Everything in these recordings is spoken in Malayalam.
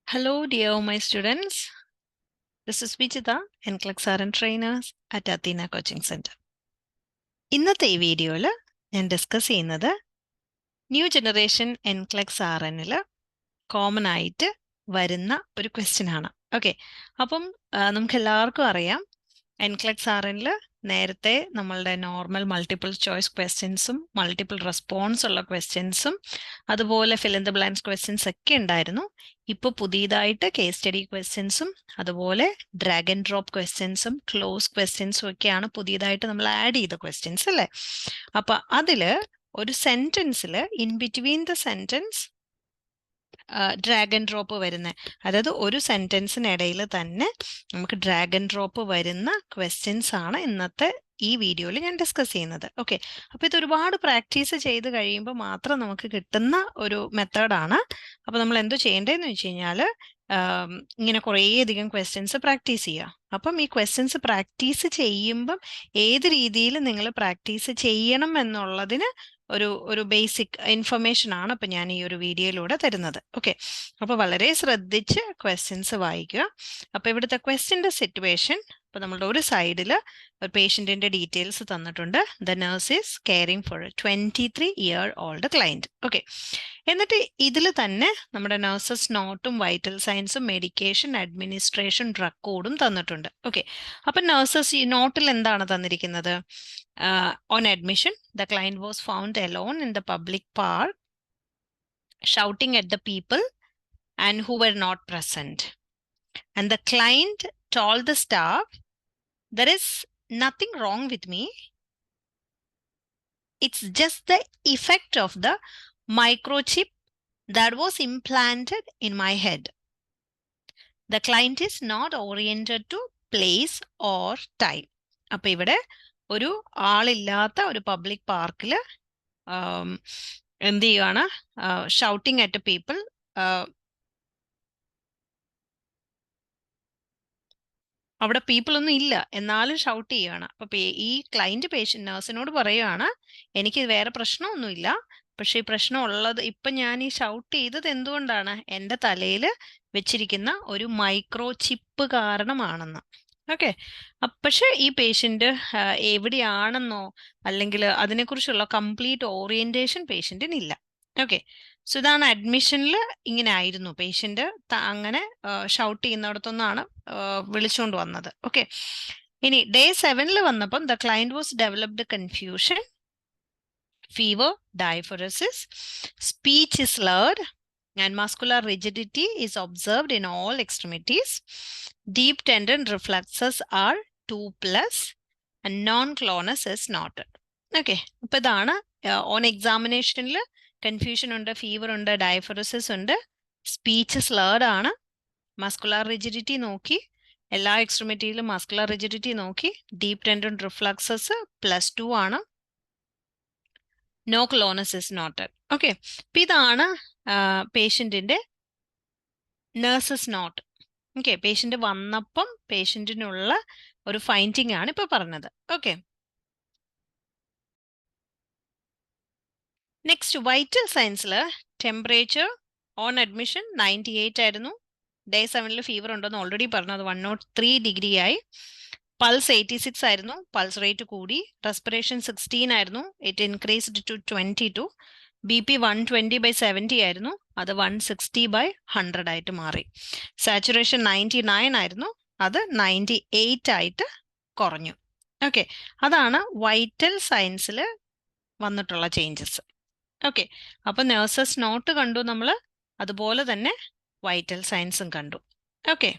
Hello, dear my students. This is Vijita, NCLEX RN trainers at Athena Coaching Center. ഇന്നത്തെ ഈ വീഡിയോയിൽ ഞാൻ ഡിസ്കസ് ചെയ്യുന്നത് ന്യൂ ജനറേഷൻ NCLEX RNൽ കോമൺ ആയിട്ട് വരുന്ന ഒരു ക്വസ്റ്റ്യൻ ആണ്. ഓക്കെ, അപ്പം നമുക്ക് എല്ലാവർക്കും അറിയാം NCLEX RNൽ നേരത്തെ നമ്മളുടെ നോർമൽ മൾട്ടിപ്പിൾ ചോയ്സ് ക്വസ്റ്റ്യൻസും മൾട്ടിപ്പിൾ റെസ്പോൺസ് ഉള്ള ക്വസ്റ്റ്യൻസും അതുപോലെ fill in the blanks questions ഒക്കെ ഉണ്ടായിരുന്നു. ഇപ്പോൾ പുതിയതായിട്ട് കേസ് സ്റ്റഡി ക്വസ്റ്റ്യൻസും അതുപോലെ ഡ്രാഗ് ആൻഡ് ഡ്രോപ്പ് ക്വസ്റ്റ്യൻസും ക്ലോസ് ക്വസ്റ്റ്യൻസും ഒക്കെയാണ് പുതിയതായിട്ട് നമ്മൾ ആഡ് ചെയ്ത ക്വസ്റ്റ്യൻസ് അല്ലേ. അപ്പൊ അതില് ഒരു സെന്റൻസിൽ in between the sentence drag and drop വരുന്ന, അതായത് ഒരു സെന്റൻസിനിടയിൽ തന്നെ നമുക്ക് ഡ്രാഗ് ആൻഡ് ഡ്രോപ്പ് വരുന്ന ക്വസ്റ്റ്യൻസ് ആണ് ഇന്നത്തെ ഈ വീഡിയോയിൽ ഞാൻ ഡിസ്കസ് ചെയ്യുന്നത്. ഓക്കെ, അപ്പോൾ ഇത് ഒരുപാട് പ്രാക്ടീസ് ചെയ്ത് കഴിയുമ്പോൾ മാത്രം നമുക്ക് കിട്ടുന്ന ഒരു മെത്തേഡാണ്. അപ്പോൾ നമ്മൾ എന്തോ ചെയ്യേണ്ടതെന്ന് വെച്ച് കഴിഞ്ഞാൽ ഇങ്ങനെ കുറേയധികം ക്വസ്റ്റ്യൻസ് പ്രാക്ടീസ് ചെയ്യുക. അപ്പം ഈ ക്വസ്റ്റ്യൻസ് പ്രാക്ടീസ് ചെയ്യുമ്പം ഏത് രീതിയിൽ നിങ്ങൾ പ്രാക്ടീസ് ചെയ്യണം എന്നുള്ളതിന് ഒരു ബേസിക് ഇൻഫർമേഷൻ ആണ് ഇപ്പം ഞാൻ ഈ ഒരു വീഡിയോയിലൂടെ തരുന്നത്. ഓക്കെ, അപ്പോൾ വളരെ ശ്രദ്ധിച്ച് ക്വസ്റ്റ്യൻസ് വായിക്കുക. അപ്പോൾ ഇവിടുത്തെ ക്വസ്റ്റ്യൻ്റെ സിറ്റുവേഷൻ, അപ്പോൾ നമ്മളുടെ ഒരു സൈഡിൽ ഒരു പേഷ്യൻറ്റിൻ്റെ ഡീറ്റെയിൽസ് തന്നിട്ടുണ്ട്. The nurse is caring four 23-year-old client. Okay, എന്നിട്ട് ഇതിൽ തന്നെ നമ്മുടെ നഴ്സസ് നോട്ടും വൈറ്റൽ സയൻസും മെഡിക്കേഷൻ അഡ്മിനിസ്ട്രേഷൻ റെക്കോർഡും തന്നിട്ടുണ്ട്. ഓക്കെ, അപ്പം നഴ്സസ് ഈ നോട്ടിൽ എന്താണ് തന്നിരിക്കുന്നത്? On admission, the client was found alone in the public park, shouting at the people and who were not present. And the client told the staff, "There is nothing wrong with me. It's just the effect of the microchip that was implanted in my head. The client is not oriented to place or time." അപ്പോൾ ഇവിടെ ഒരു ആളില്ലാത്ത ഒരു പബ്ലിക് പാർക്കിൽ എന്ത് ചെയ്യുകയാണ്? Shouting at people. അവിടെ പീപ്പിൾ ഒന്നും ഇല്ല, എന്നാലും ഷൗട്ട് ചെയ്യുകയാണ്. അപ്പൊ ഈ ക്ലയന്റ് പേഷ്യന്റ് നഴ്സിനോട് പറയുകയാണ്, എനിക്ക് വേറെ പ്രശ്നമൊന്നുമില്ല, പക്ഷെ ഈ പ്രശ്നം ഉള്ളത് ഇപ്പൊ ഞാൻ ഈ ഷൗട്ട് ചെയ്തത് എന്തുകൊണ്ടാണ്? എൻ്റെ തലയിൽ വെച്ചിരിക്കുന്ന ഒരു മൈക്രോ ചിപ്പ് കാരണമാണെന്ന്. ഓക്കെ, പക്ഷെ ഈ പേഷ്യന്റ് എവിടെയാണെന്നോ അല്ലെങ്കിൽ അതിനെക്കുറിച്ചുള്ള കംപ്ലീറ്റ് ഓറിയന്റേഷൻ പേഷ്യന്റിനില്ല. ഓക്കെ, സോ ഇതാണ് അഡ്മിഷനിൽ ഇങ്ങനെ ആയിരുന്നു. പേഷ്യന്റ് അങ്ങനെ ഷൗട്ട് ചെയ്യുന്നിടത്തുനിന്നാണ് വിളിച്ചുകൊണ്ട് വന്നത്. ഓക്കെ, ഇനി ഡേ 7 വന്നപ്പം the client was developed confusion, fever, diaphoresis, speech is slurred, and muscular rigidity is observed in all extremities. Deep tendon reflexes are 2+, and non-clonus is noted. Okay, അപ്പോൾ ഇതാണ് ഓൺ എക്സാമിനേഷനിൽ കൺഫ്യൂഷൻ ഉണ്ട്, ഫീവർ ഉണ്ട്, ഡയഫറസിസ് ഉണ്ട്, സ്പീച്ച് സ്ലേർഡ് ആണ്, മസ്കുലാർ റിജിഡിറ്റി നോക്കി, എല്ലാ എക്സ്ട്രിമിറ്റിയിലും മസ്കുലാർ റിജിഡിറ്റി നോക്കി, ഡീപ് ടെൻഡൻ റിഫ്ലക്സസ് +2 ആണ്, നോ ക്ലോണസ് ഇസ് നോട്ടഡ്. ഓക്കെ, അപ്പം ഇതാണ് പേഷ്യൻറ്റിൻ്റെ നഴ്സസ് നോട്ട്. ഓക്കെ, പേഷ്യൻ്റ് വന്നപ്പം പേഷ്യൻറ്റിനുള്ള ഒരു ഫൈൻഡിങ് ആണ് ഇപ്പോൾ പറഞ്ഞത്. ഓക്കെ, നെക്സ്റ്റ് വൈറ്റൽ സയൻസിൽ ടെമ്പറേച്ചർ ഓൺ അഡ്മിഷൻ 98 ആയിരുന്നു. ഡേ 7 ഫീവർ ഉണ്ടെന്ന് ഓൾറെഡി പറഞ്ഞു, അത് 103 ഡിഗ്രി ആയി. പൾസ് 86 ആയിരുന്നു, പൾസ് റേറ്റ് കൂടി. റെസ്പിറേഷൻ 16 ആയിരുന്നു, ഇറ്റ് ഇൻക്രീസ്ഡ് ടു 22. BP 120/70 ആയിരുന്നു, അത് 160/100 ആയിട്ട് മാറി. സാച്ചുറേഷൻ 99 ആയിരുന്നു, അത് 98 ആയിട്ട് കുറഞ്ഞു. ഓക്കെ, അതാണ് വൈറ്റൽ സയൻസിൽ വന്നിട്ടുള്ള ചേഞ്ചസ്. ഓക്കെ, അപ്പം നഴ്സസ് നോട്ട് കണ്ടു നമ്മൾ, അതുപോലെ തന്നെ വൈറ്റൽ സയൻസും കണ്ടു. ഓക്കെ,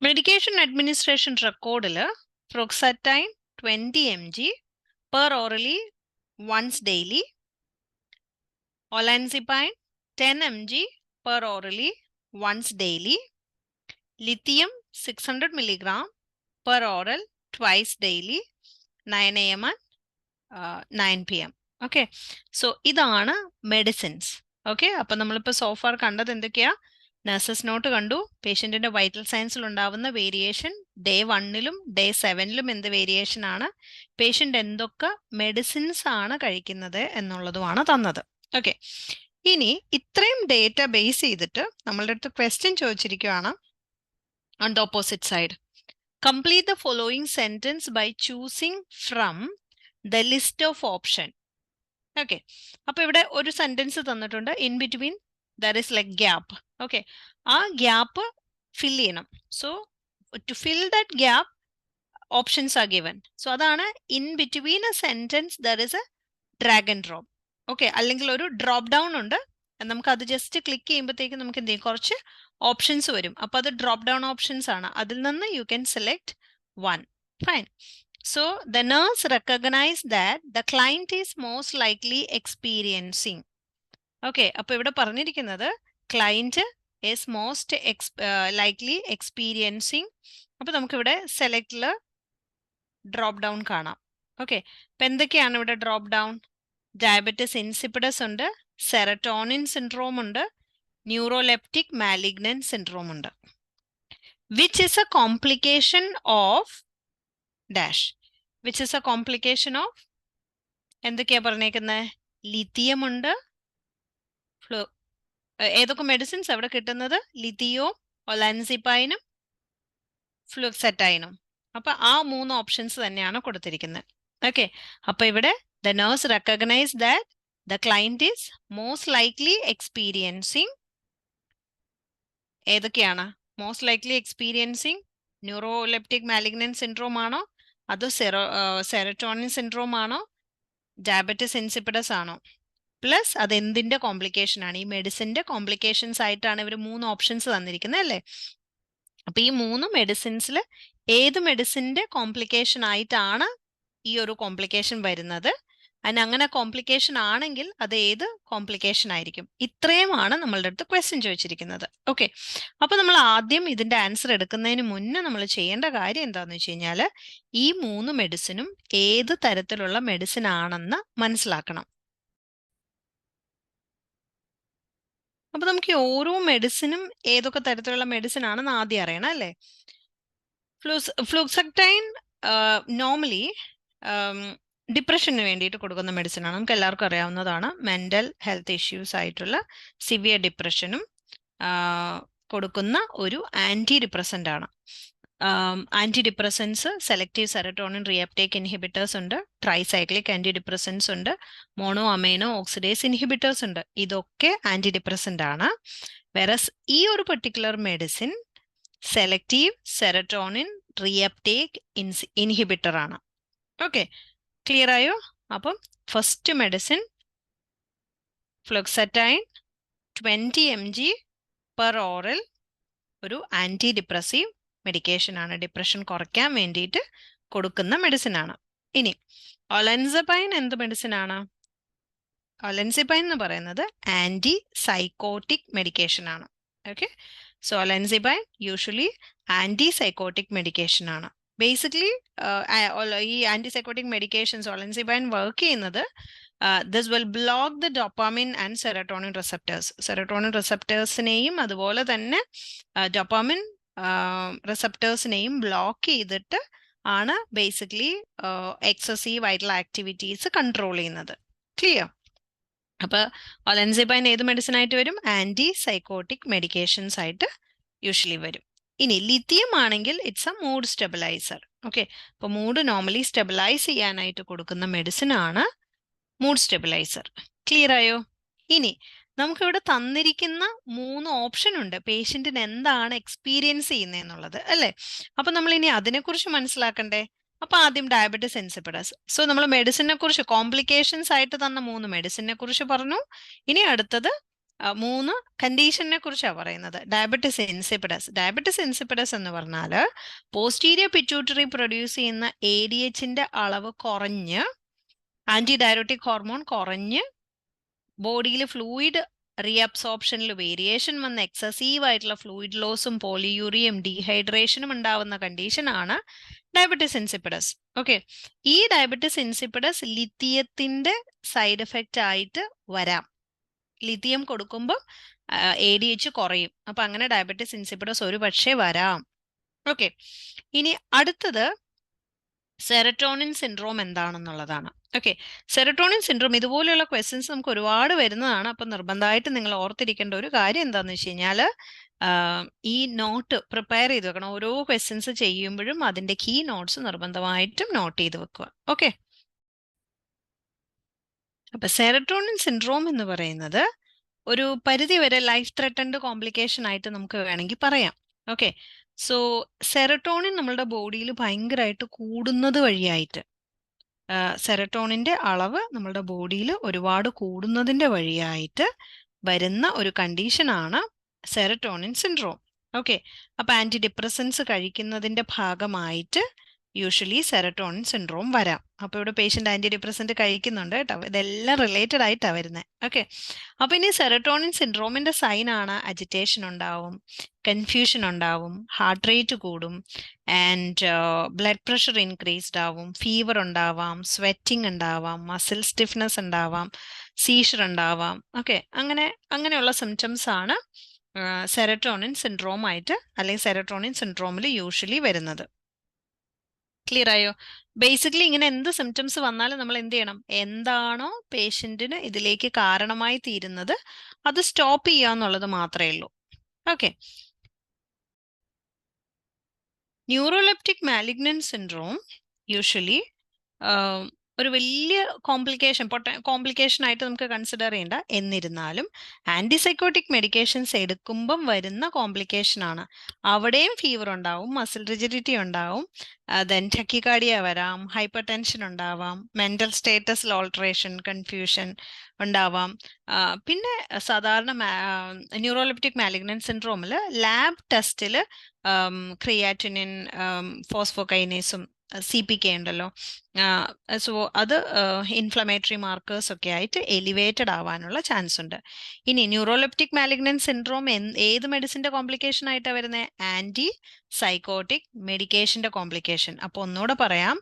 മെഡിക്കേഷൻ അഡ്മിനിസ്ട്രേഷൻ റെക്കോർഡിൽ fluoxetine 20 mg per orally once daily, olanzapine 10 mg per orally once daily, lithium 600 mg per oral twice daily, 9 AM and 9 PM. Okay, so ഇതാണ് മെഡിസിൻസ്. ഓക്കെ, അപ്പം നമ്മളിപ്പോൾ സോഫാർ കണ്ടത് എന്തൊക്കെയാ? നഴ്സസ് നോട്ട് കണ്ടു, പേഷ്യൻറ്റിൻ്റെ വൈറ്റൽ സയൻസിൽ ഉണ്ടാവുന്ന വേരിയേഷൻ, ഡേ 1 ഡേ 7 എന്ത് വേരിയേഷൻ ആണ്, പേഷ്യൻ്റ് എന്തൊക്കെ മെഡിസിൻസ് ആണ് കഴിക്കുന്നത് എന്നുള്ളതുമാണ് തന്നത്. ഓക്കെ, ഇനി ഇത്രയും ഡേറ്റ ബേസ് ചെയ്തിട്ട് നമ്മളുടെ അടുത്ത് ക്വസ്റ്റ്യൻ ചോദിച്ചിരിക്കുകയാണ് on the opposite side. Complete the following sentence by choosing from the list of option. Okay, അപ്പൊ ഇവിടെ ഒരു സെന്റൻസ് തന്നിട്ടുണ്ട്, in between there is like gap. Okay, ആ ഗ്യാപ്പ് ഫിൽ ചെയ്യണം. So to fill that gap options are given. So അതാണ് in between a sentence there is a drag and drop. Okay, അല്ലെങ്കിൽ ഒരു ഡ്രോപ്പ് ഡൗൺ ഉണ്ട്, നമുക്ക് അത് ജസ്റ്റ് ക്ലിക്ക് ചെയ്യുമ്പോഴത്തേക്കും നമുക്ക് എന്ത് ചെയ്യും, കുറച്ച് ഓപ്ഷൻസ് വരും. അപ്പൊ അത് ഡ്രോപ്പ് ഡൗൺ ഓപ്ഷൻസ് ആണ്, അതിൽ നിന്ന് you can select one. Fine. So the nurse recognized that the client is most likely experiencing. Okay, അപ്പോൾ ഇവിടെ പറഞ്ഞിരിക്കുന്നത് client is most likely experiencing. അപ്പോൾ നമുക്കിവിടെ സെലക്ടിൽ ഡ്രോപ്പ് ഡൗൺ കാണാം. ഓക്കെ, അപ്പം എന്തൊക്കെയാണ് ഇവിടെ ഡ്രോപ്പ് ഡൗൺ? ഡയബറ്റിസ് ഇൻസിപ്പിഡസ് ഉണ്ട്, സെറട്ടോണിൻ സിൻഡ്രോം ഉണ്ട്, ന്യൂറോലെപ്റ്റിക് മാലിഗ്നന്റ് സിൻഡ്രോം ഉണ്ട്. Which is a complication of dash, which is A complication of എന്തൊക്കെയാ പറഞ്ഞേക്കുന്നത്? ലിത്തിയം ഉണ്ട്. ഏതൊക്കെ മെഡിസിൻസ് അവിടെ കിട്ടുന്നത്? ലിത്തിയവും ഒലാൻസിപ്പൈനും ഫ്ലൂക്സെറ്റൈനും. അപ്പൊ ആ 3 ഓപ്ഷൻസ് തന്നെയാണ് കൊടുത്തിരിക്കുന്നത്. ഓക്കെ, അപ്പൊ ഇവിടെ the nurse recognize that the client is most likely experiencing. ഏതൊക്കെയാണ് most likely experiencing? Neuroleptic malignant syndrome ആണോ, അതോ സെറട്ടോണിൻ സിൻഡ്രോം ആണോ, ഡയബറ്റിസ് ഇൻസിപ്പിഡസ് ആണോ? പ്ലസ് അത് എന്തിന്റെ കോംപ്ലിക്കേഷൻ ആണ്? ഈ മെഡിസിന്റെ കോംപ്ലിക്കേഷൻസ് ആയിട്ടാണ് ഇവർ 3 ഓപ്ഷൻസ് തന്നിരിക്കുന്നത് അല്ലേ? അപ്പൊ ഈ 3 മെഡിസിൻസിൽ ഏത് മെഡിസിന്റെ കോംപ്ലിക്കേഷൻ ആയിട്ടാണ് ഈ ഒരു കോംപ്ലിക്കേഷൻ വരുന്നത്? അങ്ങനെ കോംപ്ലിക്കേഷൻ ആണെങ്കിൽ അത് ഏത് കോംപ്ലിക്കേഷൻ ആയിരിക്കും? ഇത്രയുമാണ് നമ്മളുടെ അടുത്ത് ക്വസ്റ്റ്യൻ ചോദിച്ചിരിക്കുന്നത്. ഓക്കെ, അപ്പൊ നമ്മൾ ആദ്യം ഇതിന്റെ ആൻസർ എടുക്കുന്നതിന് മുന്നേ നമ്മൾ ചെയ്യേണ്ട കാര്യം എന്താണെന്ന് വെച്ച് കഴിഞ്ഞാൽ ഈ 3 മെഡിസിനും ഏത് തരത്തിലുള്ള മെഡിസിൻ ആണെന്ന് മനസ്സിലാക്കണം. അപ്പൊ നമുക്ക് ഓരോ മെഡിസിനും ഏതൊക്കെ തരത്തിലുള്ള മെഡിസിൻ ആണെന്ന് ആദ്യം അറിയണം അല്ലേ? ഫ്ലൂക്സെറ്റൈൻ നോർമലി ഡിപ്രഷന് വേണ്ടിയിട്ട് കൊടുക്കുന്ന മെഡിസിൻ ആണ്, നമുക്ക് എല്ലാവർക്കും അറിയാവുന്നതാണ്. മെന്റൽ ഹെൽത്ത് ഇഷ്യൂസ് ആയിട്ടുള്ള സിവിയർ ഡിപ്രഷനും കൊടുക്കുന്ന ഒരു ആന്റി ഡിപ്രസന്റ് ആണ്. Anti depressants selective serotonin reuptake inhibitors ഉണ്ട്, ട്രൈസൈക്ലിക് ആന്റി ഡിപ്രസൻസ് ഉണ്ട്, മോണോ അമൈനോ ഓക്സിഡേസ് ഇൻഹിബിറ്റേഴ്സ് ഉണ്ട്. ഇതൊക്കെ ആന്റി ഡിപ്രസന്റ് ആണ്. വെറസ് ഈ ഒരു particular medicine selective serotonin reuptake inhibitor ആണ്. ഓക്കെ, ക്ലിയർ ആയോ? അപ്പം first medicine fluoxetine 20 mg per oral, ഒരു ആന്റി ഡിപ്രസീവ് മെഡിക്കേഷൻ ആണ്, ഡിപ്രഷൻ കുറയ്ക്കാൻ വേണ്ടിയിട്ട് കൊടുക്കുന്ന മെഡിസിൻ ആണ്. ഇനി ഒലൻസപൈൻ എന്ത് മെഡിസിൻ ആണ്? ഒലൻസിപൈൻ എന്ന് പറയുന്നത് ആന്റി സൈക്കോട്ടിക് മെഡിക്കേഷൻ ആണ്. Okay, so olanzapine usually anti psychotic medication ആണ്. ബേസിക്കലി ഈ anti psychotic medications olanzapine work ചെയ്യുന്നത് this will block the dopamine and serotonin receptors. Serotonin റിസപ്റ്റേഴ്സിനെയും അതുപോലെ തന്നെ ഡോപ്പാമിൻ റിസപ്റ്റേഴ്സിനെയും ബ്ലോക്ക് ചെയ്തിട്ട് ആണ് ബേസിക്കലി എക്സസീവ് ആയിട്ടുള്ള ആക്ടിവിറ്റീസ് കൺട്രോൾ ചെയ്യുന്നത്. ക്ലിയർ? അപ്പൊ ഒലൻസിപൈൻ ഏത് മെഡിസിൻ ആയിട്ട് വരും? ആന്റി സൈക്കോട്ടിക് മെഡിക്കേഷൻസ് ആയിട്ട് യൂഷ്വലി വരും. ഇനി ലിത്തിയം ആണെങ്കിൽ it's a mood stabiliser. Okay, അപ്പൊ മൂഡ് നോർമലി സ്റ്റെബിലൈസ് ചെയ്യാനായിട്ട് കൊടുക്കുന്ന മെഡിസിൻ ആണ് മൂഡ് സ്റ്റെബിലൈസർ. ക്ലിയർ ആയോ? ഇനി നമുക്കിവിടെ തന്നിരിക്കുന്ന 3 ഓപ്ഷൻ ഉണ്ട്, പേഷ്യന്റിന് എന്താണ് എക്സ്പീരിയൻസ് ചെയ്യുന്നതെന്നുള്ളത് അല്ലേ? അപ്പൊ നമ്മൾ ഇനി അതിനെക്കുറിച്ച് മനസ്സിലാക്കണ്ടേ? അപ്പൊ ആദ്യം ഡയബറ്റിസ് ഇൻസിപ്പിഡസ്. സോ നമ്മൾ മെഡിസിനെ കുറിച്ച് കോംപ്ലിക്കേഷൻസ് ആയിട്ട് തന്ന 3 മെഡിസിനെ കുറിച്ച് പറഞ്ഞു. ഇനി അടുത്തത് 3 കണ്ടീഷനെ കുറിച്ചാണ് പറയുന്നത്. Diabetes insipidus. ഡയബറ്റിസ് ഇൻസിപ്പിഡസ് എന്ന് പറഞ്ഞാൽ പോസ്റ്റീരിയർ പിറ്റ്യൂട്ടറി പ്രൊഡ്യൂസ് ചെയ്യുന്ന ADHന്റെ അളവ് കുറഞ്ഞ്, ആന്റി ഡയറോട്ടിക് ഹോർമോൺ കുറഞ്ഞ്, ബോഡിയിൽ ഫ്ലൂയിഡ് റീഅബ്സോർപ്ഷനിൽ വേരിയേഷൻ വന്ന് എക്സസീവ് ആയിട്ടുള്ള ഫ്ലൂയിഡ് ലോസും പോളിയൂറിയും ഡീഹൈഡ്രേഷനും ഉണ്ടാവുന്ന കണ്ടീഷനാണ് ഡയബറ്റിസ് ഇൻസിപ്പിഡസ്. ഓക്കെ, ഈ ഡയബറ്റിസ് ഇൻസിപ്പിഡസ് ലിത്തിയത്തിന്റെ സൈഡ് എഫക്റ്റ് ആയിട്ട് വരാം. ലിത്തിയം കൊടുക്കുമ്പോൾ ADH കുറയും, അപ്പൊ അങ്ങനെ ഡയബറ്റിസ് ഇൻസിപ്പിഡസ് ഒരു പക്ഷേ വരാം. ഓക്കെ, ഇനി അടുത്തത് സെറട്ടോണിൻ സിൻഡ്രോം എന്താണെന്നുള്ളതാണ്. ഓക്കെ, സെറട്ടോണിൻ സിൻഡ്രോം ഇതുപോലെയുള്ള ക്വസ്റ്റ്യൻസ് നമുക്ക് ഒരുപാട് വരുന്നതാണ്. അപ്പം നിർബന്ധമായിട്ട് നിങ്ങൾ ഓർത്തിരിക്കേണ്ട ഒരു കാര്യം എന്താണെന്ന് വെച്ച് കഴിഞ്ഞാൽ ഈ നോട്ട് പ്രിപ്പയർ ചെയ്ത് വെക്കണം. ഓരോ ക്വസ്റ്റ്യൻസ് ചെയ്യുമ്പോഴും അതിന്റെ കീ നോട്ട്സ് നിർബന്ധമായിട്ടും നോട്ട് ചെയ്ത് വെക്കുക. ഓക്കെ, അപ്പൊ സെറട്ടോണിൻ സിൻഡ്രോം എന്ന് പറയുന്നത് ഒരു പരിധി വരെ ലൈഫ് ത്രെട്ടൻഡ് കോംപ്ലിക്കേഷൻ ആയിട്ട് നമുക്ക് വേണമെങ്കിൽ പറയാം. ഓക്കെ, സോ സെറട്ടോണിൻ നമ്മളുടെ ബോഡിയിൽ ഭയങ്കരമായിട്ട് കൂടുന്നത് വഴിയായിട്ട് സെറട്ടോണിന്റെ അളവ് നമ്മുടെ ബോഡിയിൽ ഒരുപാട് കൂടുന്നതിന്റെ വഴിയായിട്ട് വരുന്ന ഒരു കണ്ടീഷനാണ് സെറട്ടോണിൻ സിൻഡ്രോം. ഓക്കെ, അപ്പൊ ആന്റി ഡിപ്രസൻസ് കഴിക്കുന്നതിന്റെ ഭാഗമായിട്ട് യൂഷ്വലി സെറട്ടോണിൻ സിൻഡ്രോം വരാം. അപ്പൊ ഇവിടെ പേഷ്യന്റ് ആന്റി ഡിപ്രസന്റ് കഴിക്കുന്നുണ്ട് കേട്ടോ. ഇതെല്ലാം റിലേറ്റഡ് ആയിട്ടാണ് വരുന്നത്. ഓക്കെ, അപ്പൊ ഇനി സെറട്ടോണിൻ സിൻഡ്രോമിന്റെ സൈൻ ആണ് അജിറ്റേഷൻ ഉണ്ടാവും, കൺഫ്യൂഷൻ ഉണ്ടാവും, ഹാർട്ട് റേറ്റ് കൂടും, ആൻഡ് ബ്ലഡ് പ്രഷർ ഇൻക്രീസ്ഡ് ആവും, ഫീവർ ഉണ്ടാവാം, സ്വെറ്റിംഗ് ഉണ്ടാവാം, മസിൽ സ്റ്റിഫ്നെസ് ഉണ്ടാവാം, സീഷർ ഉണ്ടാവാം. ഓക്കെ, അങ്ങനെയുള്ള സിംറ്റംസ് ആണ് സെറട്ടോണിൻ സിൻഡ്രോം ആയിട്ട് അല്ലെങ്കിൽ സെറട്ടോണിൻ സിൻഡ്രോമിൽ യൂഷ്വലി വരുന്നത്. ക്ലിയർ ആയോ? ബേസിക്കലി ഇങ്ങനെ എന്ത് സിംറ്റംസ് വന്നാലും നമ്മൾ എന്ത് ചെയ്യണം? എന്താണോ പേഷ്യന്റിന് ഇതിലേക്ക് കാരണമായി തീരുന്നത് അത് സ്റ്റോപ്പ് ചെയ്യുക എന്നുള്ളത് മാത്രമേ ഉള്ളൂ. Okay, neuroleptic malignant syndrome usually ഒരു വലിയ കോംപ്ലിക്കേഷൻ ആയിട്ട് നമുക്ക് കൺസിഡർ ചെയ്യേണ്ട. എന്നിരുന്നാലും ആന്റിസൈക്കോട്ടിക് മെഡിക്കേഷൻസ് എടുക്കുമ്പം വരുന്ന കോംപ്ലിക്കേഷൻ ആണ്. അവിടെയും ഫീവർ ഉണ്ടാവും, മസിൽ റിജിഡിറ്റി ഉണ്ടാവും, ദെൻ ടക്കിക്കാർഡിയ വരാം, ഹൈപ്പർ ടെൻഷൻ ഉണ്ടാവാം, മെന്റൽ സ്റ്റേറ്റസിൽ ഓൾട്ടറേഷൻ, കൺഫ്യൂഷൻ ഉണ്ടാവാം. പിന്നെ സാധാരണ ന്യൂറോലെപ്റ്റിക് മാലിഗ്നന്റ് സിൻഡ്രോമിൽ ലാബ് ടെസ്റ്റിൽ ക്രിയാറ്റിനിൻ, ഫോസ്ഫോകൈനേസും CPK ഉണ്ടല്ലോ, സോ അത് ഇൻഫ്ലമേറ്ററി മാർക്കേഴ്സ് ഒക്കെ ആയിട്ട് എലിവേറ്റഡ് ആവാനുള്ള ചാൻസ് ഉണ്ട്. ഇനി ന്യൂറോലെപ്റ്റിക് മാലിഗ്നന്റ് സിൻഡ്രോം ഏത് മെഡിസിന്റെ കോംപ്ലിക്കേഷൻ ആയിട്ടാണ് വരുന്നത്? ആന്റി സൈക്കോട്ടിക് മെഡിക്കേഷന്റെ കോംപ്ലിക്കേഷൻ. അപ്പോൾ ഒന്നുകൂടെ പറയാം,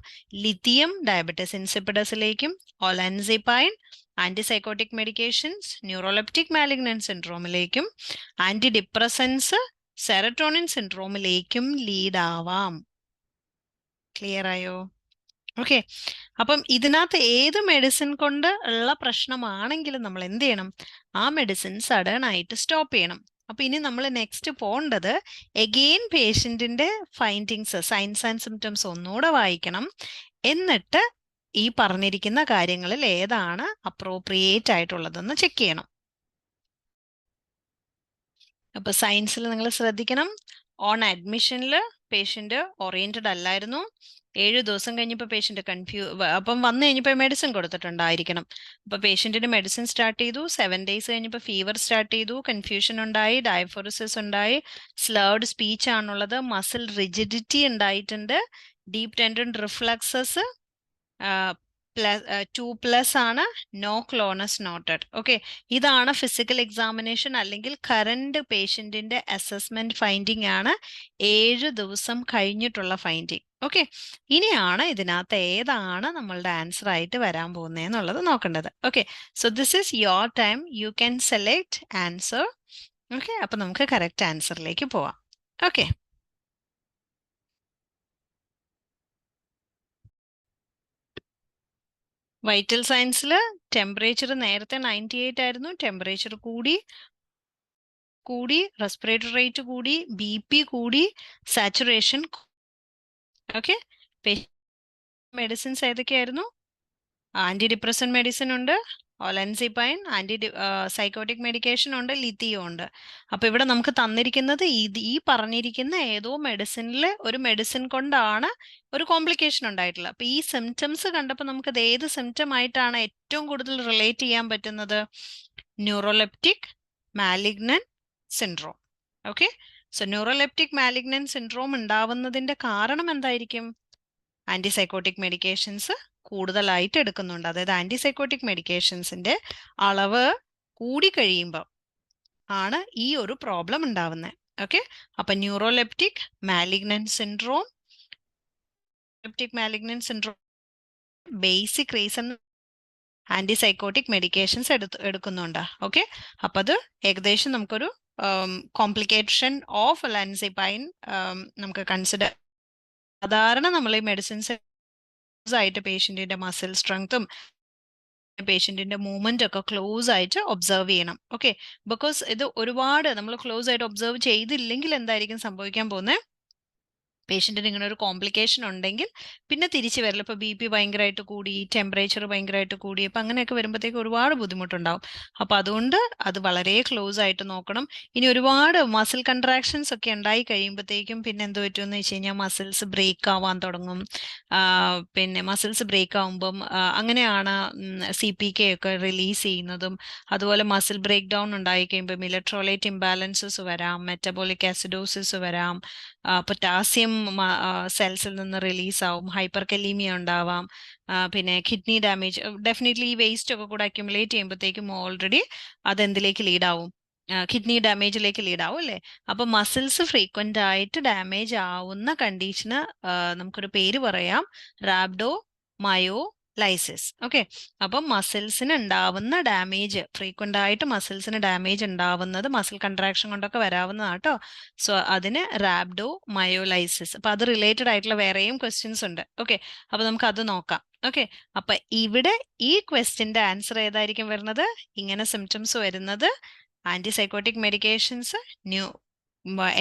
ലിത്തിയം ഡയബറ്റിസ് ഇൻസിപ്പിഡസിലേക്കും olanzapine antipsychotic medications neuroleptic malignant സിൻഡ്രോമിലേക്കും ആന്റി ഡിപ്രസൻസ് സെറട്ടോണിൻ സിൻഡ്രോമിലേക്കും ലീഡ് ആവാം. ക്ലിയർ ആയോ? ഓക്കെ, അപ്പം ഇതിനകത്ത് ഏത് മെഡിസിൻ കൊണ്ട് ഉള്ള പ്രശ്നമാണെങ്കിലും നമ്മൾ എന്ത് ചെയ്യണം? ആ മെഡിസിൻ സഡൻ ആയിട്ട് സ്റ്റോപ്പ് ചെയ്യണം. അപ്പൊ ഇനി നമ്മൾ നെക്സ്റ്റ് പോകേണ്ടത് എഗെയിൻ പേഷ്യന്റിന്റെ ഫൈൻഡിങ്സ്, സൈൻസ് ആൻഡ് സിംറ്റംസ് ഒന്നുകൂടെ വായിക്കണം. എന്നിട്ട് ഈ പറഞ്ഞിരിക്കുന്ന കാര്യങ്ങളിൽ ഏതാണ് അപ്രോപ്രിയേറ്റ് ആയിട്ടുള്ളതെന്ന് ചെക്ക് ചെയ്യണം. അപ്പൊ സയൻസിൽ നിങ്ങൾ ശ്രദ്ധിക്കണം, ഓൺ അഡ്മിഷനിൽ പേഷ്യന്റ് ഓറിയന്റഡ് അല്ലായിരുന്നു. 7 ദിവസം കഴിഞ്ഞപ്പോൾ പേഷ്യന്റ് അപ്പം വന്നു കഴിഞ്ഞപ്പോൾ മെഡിസിൻ കൊടുത്തിട്ടുണ്ടായിരിക്കണം. അപ്പൊ പേഷ്യന്റിന് മെഡിസിൻ സ്റ്റാർട്ട് ചെയ്തു, 7 days കഴിഞ്ഞപ്പോൾ ഫീവർ സ്റ്റാർട്ട് ചെയ്തു, കൺഫ്യൂഷൻ ഉണ്ടായി, ഡയഫോറിസിസ് ഉണ്ടായി, സ്ലേർഡ് സ്പീച്ച് ആണുള്ളത്, മസിൽ റിജിഡിറ്റി ഉണ്ടായിട്ടുണ്ട്, ഡീപ് ടെൻഡൻ റിഫ്ലക്സസ് 2+ ആണ്, നോ ക്ലോണസ് നോട്ടഡ്. ഓക്കെ, ഇതാണ് ഫിസിക്കൽ എക്സാമിനേഷൻ അല്ലെങ്കിൽ കറന്റ് പേഷ്യന്റിന്റെ അസസ്മെന്റ് ഫൈൻഡിങ് ആണ് 7 ദിവസം കഴിഞ്ഞിട്ടുള്ള ഫൈൻഡിങ്. ഓക്കെ, ഇനിയാണ് ഇതിനകത്ത് ഏതാണ് നമ്മളുടെ ആൻസർ ആയിട്ട് വരാൻ പോകുന്നതെന്നുള്ളത് നോക്കേണ്ടത്. Okay, so this is your time, you can select answer. Okay, അപ്പൊ നമുക്ക് കറക്റ്റ് ആൻസറിലേക്ക് പോവാം. ഓക്കെ, വൈറ്റൽ സയൻസിൽ ടെമ്പറേച്ചർ നേരത്തെ 98 ആയിരുന്നു, ടെമ്പറേച്ചർ കൂടി, റെസ്പിറേറ്ററി റേറ്റ് കൂടി, BP കൂടി, സാച്ചുറേഷൻ. ഓക്കെ, മെഡിസിൻസ് ഏതൊക്കെയായിരുന്നു? ആന്റി ഡിപ്രസൻ മെഡിസിൻ ഉണ്ട്, ഒലൻസിപൈൻ, സൈക്കോട്ടിക് മെഡിക്കേഷൻ ഉണ്ട്, ലിത്തിയം ഉണ്ട്. അപ്പൊ ഇവിടെ നമുക്ക് തന്നിരിക്കുന്നത് ഈ പറഞ്ഞിരിക്കുന്ന ഏതോ മെഡിസിനിൽ ഒരു മെഡിസിൻ കൊണ്ടാണ് ഒരു കോംപ്ലിക്കേഷൻ ഉണ്ടായിട്ടുള്ളത്. അപ്പൊ ഈ സിംറ്റംസ് കണ്ടപ്പോൾ നമുക്ക് ഇത് ഏത് സിംറ്റം ആയിട്ടാണ് ഏറ്റവും കൂടുതൽ റിലേറ്റ് ചെയ്യാൻ പറ്റുന്നത്? Neuroleptic malignant syndrome. Okay, so neuroleptic malignant syndrome ഉണ്ടാവുന്നതിന്റെ കാരണം എന്തായിരിക്കും? ആന്റിസൈക്കോട്ടിക് മെഡിക്കേഷൻസ് കൂടുതലായിട്ട് എടുക്കുന്നുണ്ട്. അതായത് ആന്റിസൈക്കോട്ടിക് മെഡിക്കേഷൻസിന്റെ അളവ് കൂടി കഴിയുമ്പോൾ ആണ് ഈ ഒരു പ്രോബ്ലം ഉണ്ടാവുന്നത്. ഓക്കെ, അപ്പൊ neuroleptic malignant syndrome basic reason antipsychotic medications എടുക്കുന്നുണ്ട്. ഓക്കെ, അപ്പൊ അത് ഏകദേശം നമുക്കൊരു കോംപ്ലിക്കേഷൻ ഓഫ് ഒലൻസിപൈൻ നമുക്ക് കൺസിഡർ. സാധാരണ നമ്മൾ ഈ മെഡിസിൻസ് ആയിട്ട് പേഷ്യൻറ്റിൻ്റെ മസിൽ സ്ട്രെങ്ത്തും പേഷ്യൻറ്റിൻ്റെ മൂവ്മെൻ്റ് ഒക്കെ ക്ലോസ് ആയിട്ട് ഒബ്സർവ് ചെയ്യണം. ഓക്കെ, ബിക്കോസ് ഇത് ഒരുപാട് നമ്മൾ ക്ലോസ് ആയിട്ട് ഒബ്സർവ് ചെയ്തില്ലെങ്കിൽ എന്തായിരിക്കും സംഭവിക്കാൻ പോകുന്നത്? പേഷ്യൻറ്റിന് ഇങ്ങനെ ഒരു കോംപ്ലിക്കേഷൻ ഉണ്ടെങ്കിൽ പിന്നെ തിരിച്ചു വരില്ല. ഇപ്പോൾ BP ഭയങ്കരമായിട്ട് കൂടി, ടെമ്പറേച്ചർ ഭയങ്കരമായിട്ട് കൂടി, അപ്പം അങ്ങനെയൊക്കെ വരുമ്പോഴത്തേക്ക് ഒരുപാട് ബുദ്ധിമുട്ടുണ്ടാവും. അപ്പോൾ അതുകൊണ്ട് അത് വളരെ ക്ലോസ് ആയിട്ട് നോക്കണം. ഇനി ഒരുപാട് മസിൽ കൺട്രാക്ഷൻസ് ഒക്കെ ഉണ്ടായി കഴിയുമ്പോഴത്തേക്കും പിന്നെ എന്ത് പറ്റുമെന്ന് വെച്ച് കഴിഞ്ഞാൽ മസിൽസ് ബ്രേക്ക് ആവാൻ തുടങ്ങും. പിന്നെ മസിൽസ് ബ്രേക്ക് ആകുമ്പം അങ്ങനെയാണ് CPK ഒക്കെ റിലീസ് ചെയ്യുന്നതും. അതുപോലെ മസിൽ ബ്രേക്ക് ഡൗൺ ഉണ്ടായി കഴിയുമ്പോൾ ഇലക്ട്രോലൈറ്റ് ഇംബാലൻസസ് വരാം, മെറ്റബോളിക് ആസിഡോസിസ് വരാം, പൊട്ടാസ്യം സെൽസിൽ നിന്ന് റിലീസാവും, ഹൈപ്പർ കലീമിയ ഉണ്ടാവാം, പിന്നെ കിഡ്നി ഡാമേജ്. ഡെഫിനറ്റ്ലി ഈ വേസ്റ്റ് ഒക്കെ കൂടെ അക്യുമുലേറ്റ് ചെയ്യുമ്പോഴത്തേക്കും ഓൾറെഡി അതെന്തിലേക്ക് ലീഡാവും? കിഡ്നി ഡാമേജിലേക്ക് ലീഡാവും അല്ലേ? അപ്പം മസിൽസ് ഫ്രീക്വൻ്റ് ആയിട്ട് ഡാമേജ് ആവുന്ന കണ്ടീഷന് നമുക്കൊരു പേര് പറയാം, റാബ്ഡോ മയോലൈസിസ്. ഓക്കെ, അപ്പം മസിൽസിന് ഉണ്ടാവുന്ന ഡാമേജ്, ഫ്രീക്വൻ്റ് ആയിട്ട് മസിൽസിന് ഡാമേജ് ഉണ്ടാവുന്നത് മസിൽ കൺട്രാക്ഷൻ കൊണ്ടൊക്കെ വരാവുന്നതാണ് കേട്ടോ. സോ അതിന് റാബ്ഡോ മയോലൈസിസ്. അപ്പം അത് റിലേറ്റഡ് ആയിട്ടുള്ള വേറെയും ക്വസ്റ്റ്യൻസ് ഉണ്ട്. ഓക്കെ, അപ്പം നമുക്ക് അത് നോക്കാം. ഓക്കെ, അപ്പം ഇവിടെ ഈ ക്വസ്റ്റ്യൻ്റെ ആൻസർ ഏതായിരിക്കും വരുന്നത്? ഇങ്ങനെ സിംറ്റംസ് വരുന്നത് antipsychotic medications,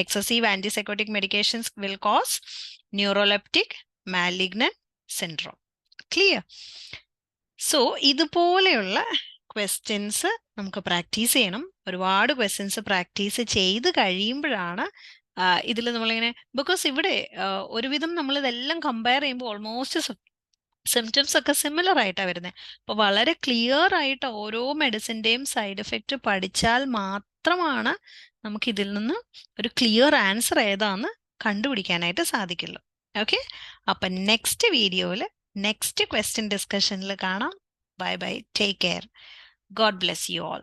excessive antipsychotic medications will cause neuroleptic malignant syndrome. Clear? So ഇതുപോലെയുള്ള ക്വസ്റ്റ്യൻസ് നമുക്ക് പ്രാക്ടീസ് ചെയ്യണം. ഒരുപാട് ക്വസ്റ്റ്യൻസ് പ്രാക്ടീസ് ചെയ്ത് കഴിയുമ്പോഴാണ് ഇതിൽ നമ്മളിങ്ങനെ, ബിക്കോസ് ഇവിടെ ഒരുവിധം നമ്മളിതെല്ലാം കമ്പയർ ചെയ്യുമ്പോൾ ഓൾമോസ്റ്റ് സിംറ്റംസ് ഒക്കെ സിമിലർ ആയിട്ടാണ് വരുന്നത്. അപ്പോൾ വളരെ ക്ലിയർ ആയിട്ട് ഓരോ മെഡിസിൻ്റെയും സൈഡ് എഫക്റ്റ് പഠിച്ചാൽ മാത്രമാണ് നമുക്ക് ഇതിൽ നിന്ന് ഒരു ക്ലിയർ ആൻസർ ഏതാന്ന് കണ്ടുപിടിക്കാനായിട്ട് സാധിക്കുള്ളൂ. ഓക്കെ, അപ്പം നെക്സ്റ്റ് വീഡിയോയിൽ നെക്സ്റ്റ് ക്വസ്റ്റ്യൻ ഡിസ്കഷനിൽ കാണാം. Bye bye, take care, God bless you all.